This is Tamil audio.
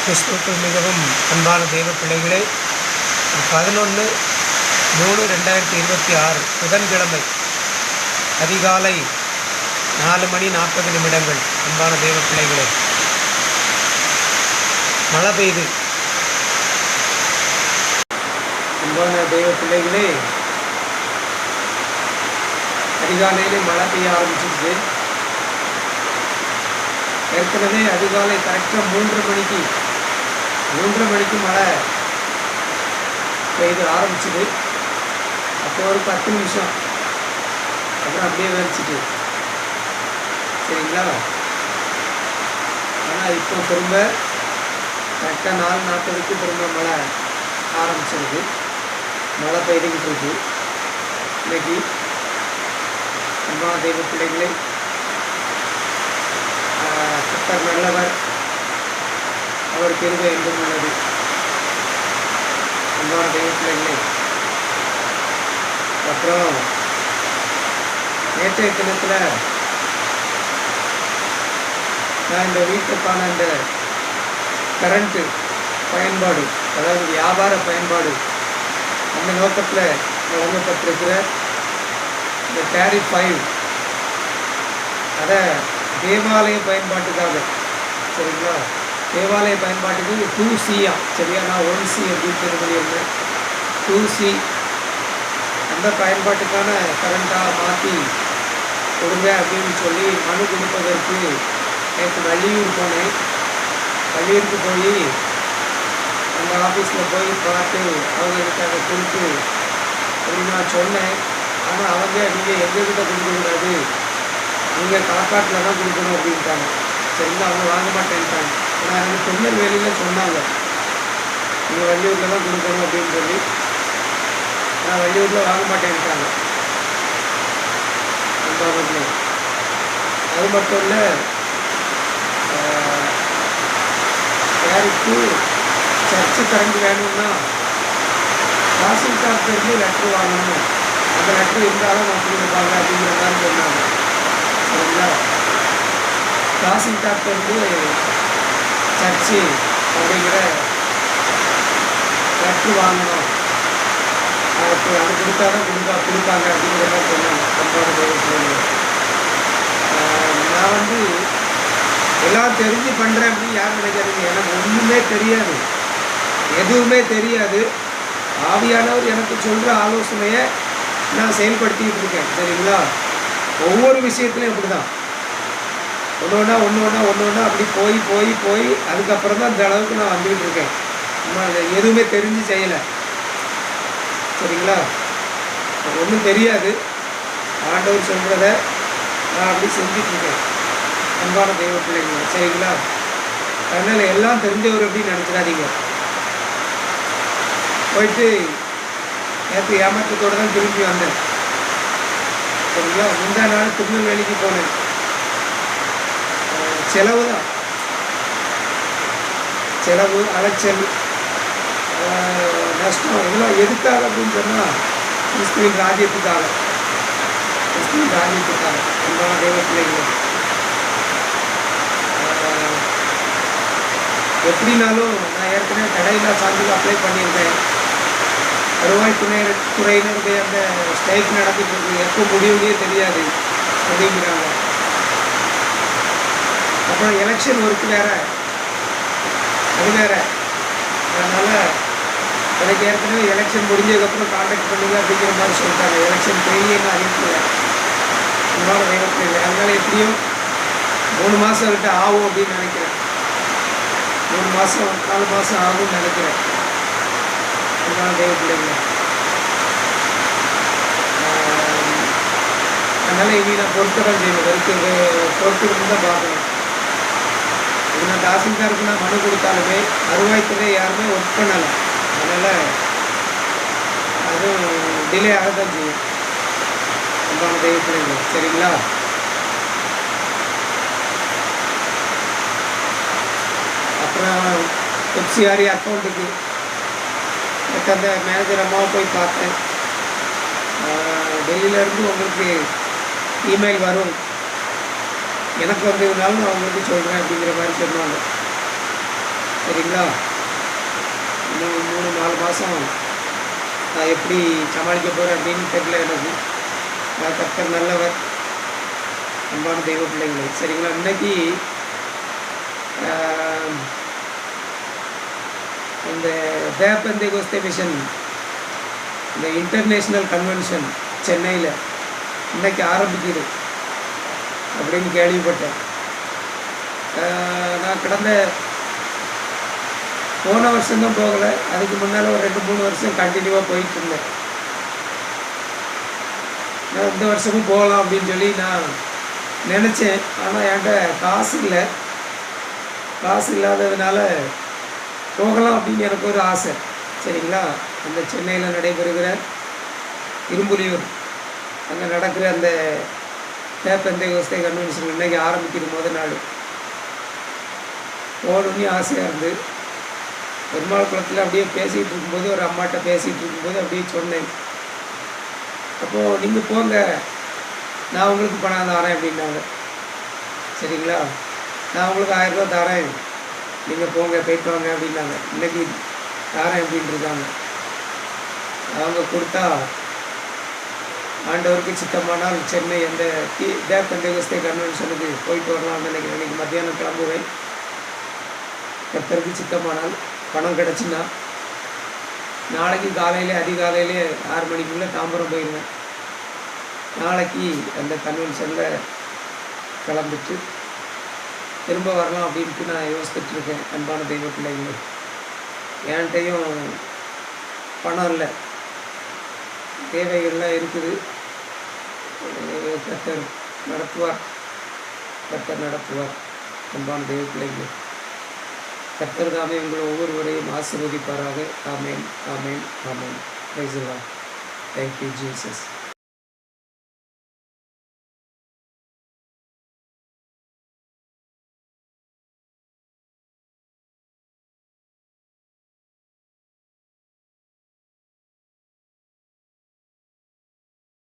கிறிஸ்துவுக்குள் மிகவும் அன்பான தெய்வ பிள்ளைகளே, 11/3/2026 புதன்கிழமை அதிகாலை 4:40 அன்பான தெய்வ பிள்ளைகளே, மழை பெய்யுது. அன்பான தெய்வ பிள்ளைகளே, அதிகாலையிலே மழை பெய்ய ஆரம்பிச்சிருச்சு. ஏற்கனவே அதிகாலை கரெக்டாக 3:30 மணிக்கு மழை பெய்து ஆரம்பிச்சுது. அப்போ ஒரு 10 நிமிஷம், அப்புறம் அப்படியே வெடிச்சிட்டு, சரிங்களா? ஆனால் இப்போ திரும்ப கரெக்டாக 4:40க்கு திரும்ப மழை ஆரம்பிச்சிருக்கு. மழை பெய்துக்கிட்டு இருக்கு. இன்னைக்கு அம்மா தெய்வ பிள்ளைகளே, கர்த்தர் நல்லவர், அவர் கிருபை என்றும் உள்ளது. அன்பான தெய்வ பிள்ளைகளே, அப்புறம் நேற்றைய தினத்தில் நான் இந்த வீட்டுக்கான இந்த கரண்ட்டு பயன்பாடு, அதாவது வியாபார பயன்பாடு, அந்த நோக்கத்தில் வழங்கப்பட்டிருக்கிற இந்த டேரிஃப் 5 அதை தேவாலய பயன்பாட்டுக்காக, சரிங்களா? தேவாலய பயன்பாட்டுக்கு 2C, சரியா? நான் 1C அப்படின்னு பண்ணியிருந்தேன். 2C அந்த பயன்பாட்டுக்கான கரண்ட்டாக மாற்றி கொடுங்க அப்படின்னு சொல்லி மனு கொடுப்பதற்கு நேற்று வள்ளியூர் போனேன். வள்ளியூருக்கு போய் அந்த ஆஃபீஸில் போய் பார்த்து அவங்க எனக்கு அதை கொடுத்து அப்படின்னு நான் சொன்னேன். ஆனால் அவங்க நீங்கள் எங்ககிட்ட கொடுக்கக்கூடாது, நீங்கள் களக்காட்டில் தான் கொடுக்கணும் அப்படின்ட்டாங்க. சரிங்களா? அவங்க வாங்க மாட்டேன்ட்டாங்க. ஆனால் எனக்கு திருநெல்வேலியில் சொன்னாங்க நீங்கள் வள்ளியூரில் தான் கொடுக்கணும் அப்படின்னு சொல்லி, ஆனால் வள்ளியூரில் வாங்க மாட்டேன்ட்டாங்க. அது மட்டும் இல்லை, யாருக்கு சர்ச்சு கரண்ட் வேணும்னா தாசில்தார்கிட்டருந்து லெட்ரு வாங்கணும், அந்த லெட்ரு இருந்தாலும் நான் கொடுப்பாங்க அப்படிங்கிற மாதிரி சொன்னாங்க. சரிங்களா? தாசில்தார்கிட்டருந்து சர்ச்சு அப்படிங்கிற லெட்ரு வாங்கணும், அதுக்கு அது கொடுத்தா தான் கொடுப்பாங்க அப்படிங்கிற மாதிரி சொன்னாங்க. அன்பான தெய்வத்திலே, நான் எல்லாம் தெரிஞ்சு பண்ணுறேன் அப்படின்னு யாரும் நினைக்காதீங்க. எனக்கு ஒன்றுமே தெரியாது, எதுவுமே தெரியாது. ஆவியானவர் எனக்கு சொல்கிற ஆலோசனையை நான் செயல்படுத்திக்கிட்டு இருக்கேன். சரிங்களா? ஒவ்வொரு விஷயத்துலையும் அப்படி தான், ஒன்று அப்படி போய் அதுக்கப்புறம் தான் இந்த அளவுக்கு நான் வந்துக்கிட்டு இருக்கேன். எதுவுமே தெரிஞ்சு செய்யலை. சரிங்களா? ஒன்றும் தெரியாது, ஆண்டவர் சொல்கிறத நான் அப்படி செஞ்சிட்ருக்கேன். அன்பான தெய்வ பிள்ளைங்க, சரிங்களா? அதனால் எல்லாம் தெரிஞ்சவர் அப்படின்னு நினச்சிடாதீங்க. போயிட்டு நேற்று ஏமாற்றத்தோடு தான் திரும்பி வந்தேன். சரிங்களா? முந்தா நாள் திருநெல்வேலிக்கு போனேன். செலவு தான், செலவு, அலைச்சல், நஷ்டம், இதெல்லாம் எதுக்காக அப்படின்னு சொன்னால் கிறிஸ்துவின் ராஜ்யத்துக்காக. அன்பான தெய்வ பிள்ளைகள், எப்படினாலும் நான் ஏற்கனவே கடையில்லா சான்றிதழ் அப்ளை பண்ணியிருக்கேன். வருவாய்த்துறையினருடைய அந்த ஸ்ட்ரைக் நடந்துட்டு இருக்கு, எப்போ முடிவுனே தெரியாது அப்படிங்கிறாங்க. அப்புறம் எலெக்ஷன் ஒர்க் வேறு, அது வேறு. அதனால் எனக்கு ஏற்கனவே எலெக்ஷன் முடிஞ்சதுக்கப்புறம் கான்டாக்ட் பண்ணுங்க அப்படிங்கிற மாதிரி சொல்லிட்டாங்க. எலெக்ஷன் பெரியன்னு அறிவிக்கல. என்னோட தெய்வத்தில் அதனால் எப்படியும் 3 மாதம் கிட்ட ஆகும் அப்படின்னு நினைக்கிறேன். 3 மாதம் 4 மாதம் ஆகும்னு நினைக்கிறேன். அதனால தெய்வப்பிள்ளைங்க, அதனால் இனி நான் பொறுத்ததான் செய்வேன். பொறுத்திருந்து தான் பார்க்கணும். இது நான் தாசில்தாருக்கு நான் மனு கொடுத்தாலுமே வருவாய்த்துறை யாருமே ஒர்க் பண்ணலை. அதனால் அதுவும் டிலே ஆகத்தான் செய்யும். அன்பான தெய்வப்பிள்ளைங்க, சரிங்களா? அப்புறம் எஃப்சிஆர்இ அக்கௌண்ட்டுக்கு அந்த மேனேஜர் அம்மாவை போய் பார்த்தேன். டெல்லியிலேருந்து உங்களுக்கு இமெயில் வரும், எனக்கு வந்ததுனாலும் நான் உங்களுக்கு சொல்கிறேன் அப்படிங்கிற மாதிரி சொன்னாங்க. சரிங்களா? இன்னும் 3-4 மாதம் நான் எப்படி சமாளிக்க போகிறேன் அப்படின்னு தெரியல எனக்கு. கர்த்தர் நல்லவர், அன்பான தெய்வ பிள்ளைங்களே. சரிங்களா? இன்னைக்கு இந்த பெந்தேகோஸ்தே மிஷன் இந்த இன்டர்நேஷ்னல் கன்வென்ஷன் சென்னையில் இன்னைக்கு ஆரம்பிக்குது அப்படின்னு கேள்விப்பட்டேன். நான் போன வருஷம்தான் போகலை, அதுக்கு முன்னால் ஒரு 2-3 வருஷம் கண்டினியூவாக போயிட்டு இருந்தேன். நான் இந்த வருஷமும் போகலாம் அப்படின்னு சொல்லி நான் நினச்சேன். ஆனால் என்கிட்ட காசு இல்லாததுனால போகலாம் அப்படின்னு எனக்கு ஒரு ஆசை. சரிங்களா? அந்த சென்னையில் நடைபெறுகிற இரும்புலியூர் அங்கே நடக்கிற அந்த பெந்தேகோஸ்தே கன்வென்ஷன் இன்றைக்கி ஆரம்பிக்கிற முதல் நாள் போகணுன்னு ஆசையாக இருந்து பெருமாள் குளத்தில் அப்படியே பேசிகிட்டு இருக்கும்போது ஒரு அம்மாட்ட பேசிகிட்டு இருக்கும்போது அப்படியே சொன்னேன். அப்போது நீங்கள் போங்க, நான் உங்களுக்கு பணம் தரேன் அப்படின்னாங்க. சரிங்களா? நான் உங்களுக்கு 1000 ரூபா தரேன், நீங்கள் போங்க போயிட்டு வாங்க அப்படின்னாங்க. இன்றைக்கி தரேன் அப்படின்ட்டு இருக்காங்க. அவங்க கொடுத்தா ஆண்டவருக்கு சித்தமானால் சென்னை அந்த பெந்தேகோஸ்தே கன்வென்ஷனுக்கு போயிட்டு வரலாம்னு நினைக்கிறேன். இன்றைக்கி மத்தியானம் கிளம்புவேன். கர்த்தருக்கு சித்தமானால் பணம் கிடச்சின்னா நாளைக்கு காலையில் அதிகாலையிலே 6 மணிக்குள்ளே தாம்பரம் போயிடுவேன். நாளைக்கு அந்த கன்வென்ஷனில் கலந்துட்டு திரும்ப வரலாம் அப்படின்ட்டு நான் யோசிச்சுட்ருக்கேன். அன்பான தெய்வ பிள்ளைங்களே, என்கிட்டையும் பணம் இல்லை, தேவைகள்லாம் இருக்குது. கர்த்தர் நடத்துவார். அன்பான தெய்வ பிள்ளைங்களே, கர்த்தர் தாமே உங்களை ஒவ்வொருவரையும் ஆசீர்வதிப்பாராக. ஆமேன், ஆமேன், ஆமேன். Praise the Lord. Thank you Jesus.